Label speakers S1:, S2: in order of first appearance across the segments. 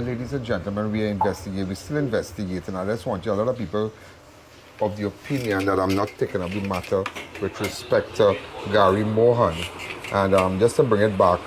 S1: Ladies and gentlemen, we're still investigating. I just want you, a lot of people of the opinion that I'm not taking up the matter with respect to Gary Mohan. And just to bring it back,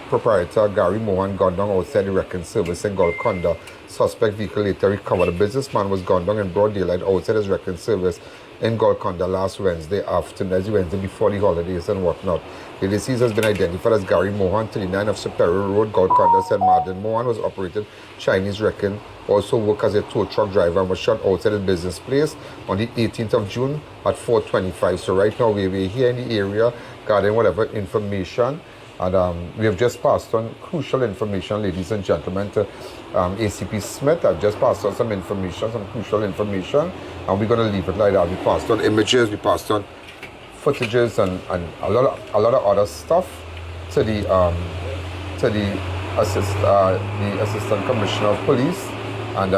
S1: proprietor Gary Mohan gunned down outside the wrecking service in Golconda. Suspect vehicle later recovered. The businessman was gunned down in broad daylight outside his wrecking service in Golconda last Wednesday afternoon, as Wednesday before the holidays and whatnot. The deceased has been identified as Gary Mohan, 39 of Superior Road, Golconda, St. Martin. Mohan was operating Chinese wrecking, also worked as a tow truck driver, and was shot outside his business place on the 18th of June at 4:25. So right now we're here in the area gathering whatever information. And we have just passed on crucial information, ladies and gentlemen, to ACP Smith. I've just passed on some information, some crucial information, and we're going to leave it like that. We passed on images, we passed on footages, and a lot of other stuff to the assistant commissioner of police. And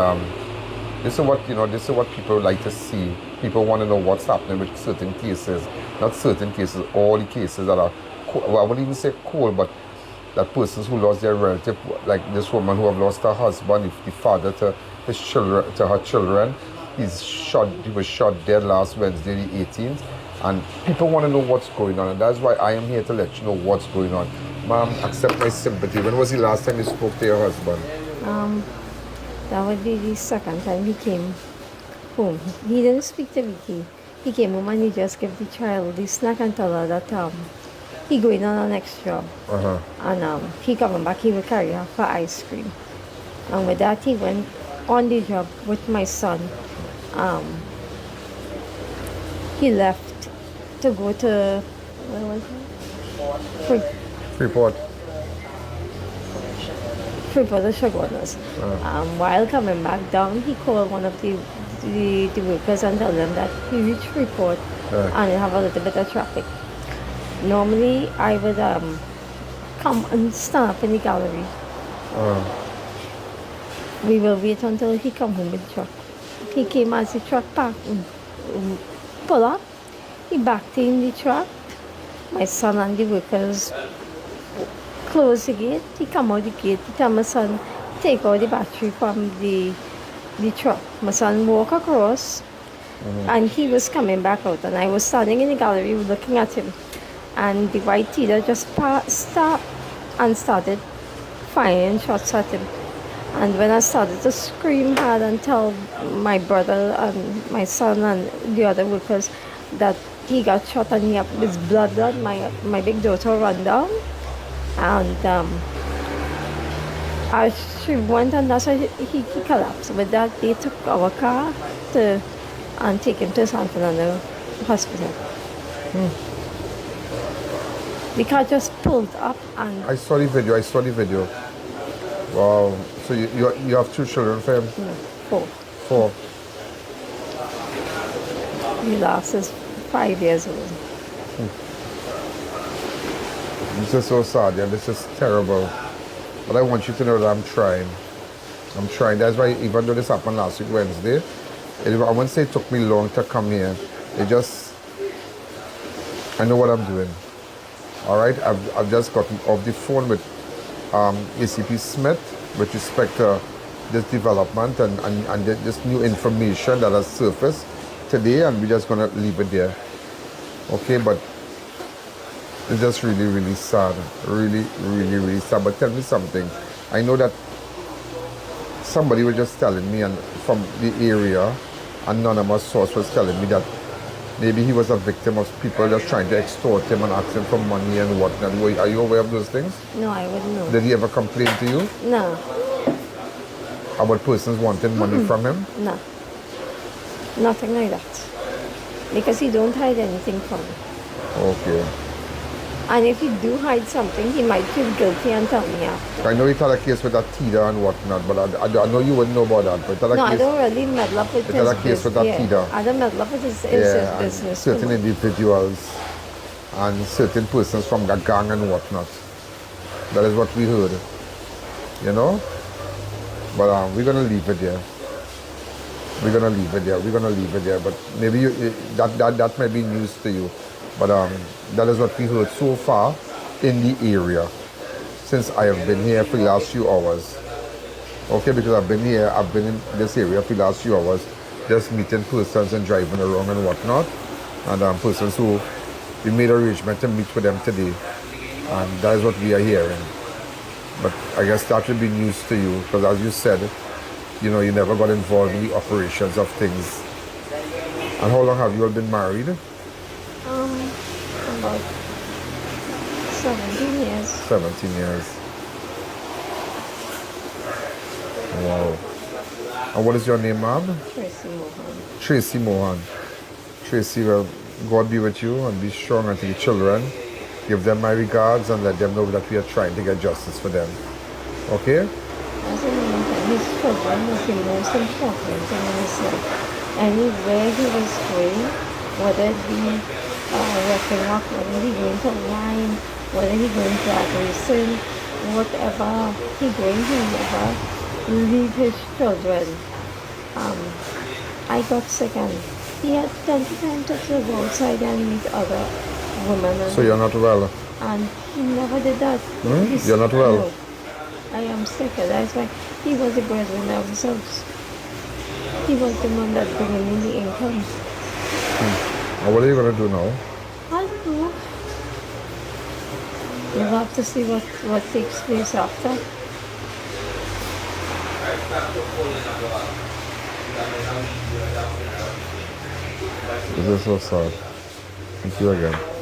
S1: this is what people like to see. People want to know what's happening with certain cases, not certain cases, all the cases that are, well, I wouldn't even say cold, but that persons who lost their relative, like this woman who have lost her husband, the father to his children, to her children. He was shot dead last Wednesday, the 18th. And people want to know what's going on, and that's why I am here to let you know what's going on. Ma'am, accept my sympathy. When was the last time you spoke to your husband?
S2: That would be the second time he came home. He didn't speak to Vicky. He came home and he just gave the child the snack and tell her that he going on our next job. And he coming back, he will carry her for ice cream. And with that, he went on the job with my son. He left to go to, where was it?
S1: Freeport.
S2: Freeport, the Sugarness. While coming back down, he called one of the workers and told them that he reached Freeport and they have a little bit of traffic. Normally, I would come and stand up in the gallery. We will wait until he come home with the truck. He came as the truck parked, pull up. He backed in the truck. My son and the workers closed the gate. He come out the gate. He tell my son, take out the battery from the truck. My son walk across, and he was coming back out. And I was standing in the gallery looking at him. And the white teeter just stopped and started firing shots at him. And when I started to scream hard and tell my brother and my son and the other workers that he got shot and he had his blood on, my big daughter ran down. And she went, and that's why he collapsed. With that, they took our car and take him to San Fernando Hospital. The car just pulled up and...
S1: I saw the video. Wow. So you have two children for him?
S2: No, 4. The last is 5 years old.
S1: This is so sad, yeah. This is terrible. But I want you to know that I'm trying. That's why, even though this happened last week, Wednesday, I won't say it took me long to come here. I know what I'm doing. All right? I've just gotten off the phone with ACP Smith with respect to this development and this new information that has surfaced today, and we're just going to leave it there. Okay? But it's just really, really sad. Really, really, really sad. But tell me something. I know that somebody was just telling me, and from the area, anonymous source was telling me that maybe he was a victim of people just trying to extort him and ask him for money and whatnot. Are you aware of those things?
S2: No, I wouldn't know.
S1: Did he ever complain to you?
S2: No.
S1: About persons wanting money from him?
S2: No. Nothing like that. Because he don't hide anything from me.
S1: Okay.
S2: And if he do hide something, he might feel guilty and tell me after.
S1: I know he had a case with that Tida and whatnot, but I know you wouldn't know about that. But
S2: I don't really meddle up with his
S1: business. A case with that Tida.
S2: I don't meddle up with his business.
S1: Certain individuals and certain persons from the gang and whatnot. That is what we heard. You know? But we're going to leave it there. But maybe that might be news to you. But that is what we heard so far in the area. since I have been here for the last few hours. Okay, because I've been in this area for the last few hours, just meeting persons and driving around and whatnot. And persons who we made arrangement to meet with them today. And that is what we are hearing. But I guess that will be news to you, because as you said, you know, you never got involved in the operations of things. And how long have you all been married?
S2: About 17 years.
S1: 17 years. Wow. And what is your name, ma'am?
S2: Tracy Mohan.
S1: Tracy Mohan. Tracy, well, God be with you and be strong unto the children. Give them my regards and let them know that we are trying to get justice for them. Okay?
S2: As a man, his children was the most important thing in his life. Anywhere he was going, whether it be working up, whether he going to wine, whether he going to racing, whatever he going to, never leave his children. I got sick and he had plenty time to go outside and meet other women. And
S1: So you're not well?
S2: And he never did that.
S1: You're not well?
S2: No, I am sick, and that's why he was the breadwinner of the house. He was the one that bringing in the income.
S1: And what are you going to do now?
S2: I don't know. We'll have to see what takes place after.
S1: This is so sad. Thank you again.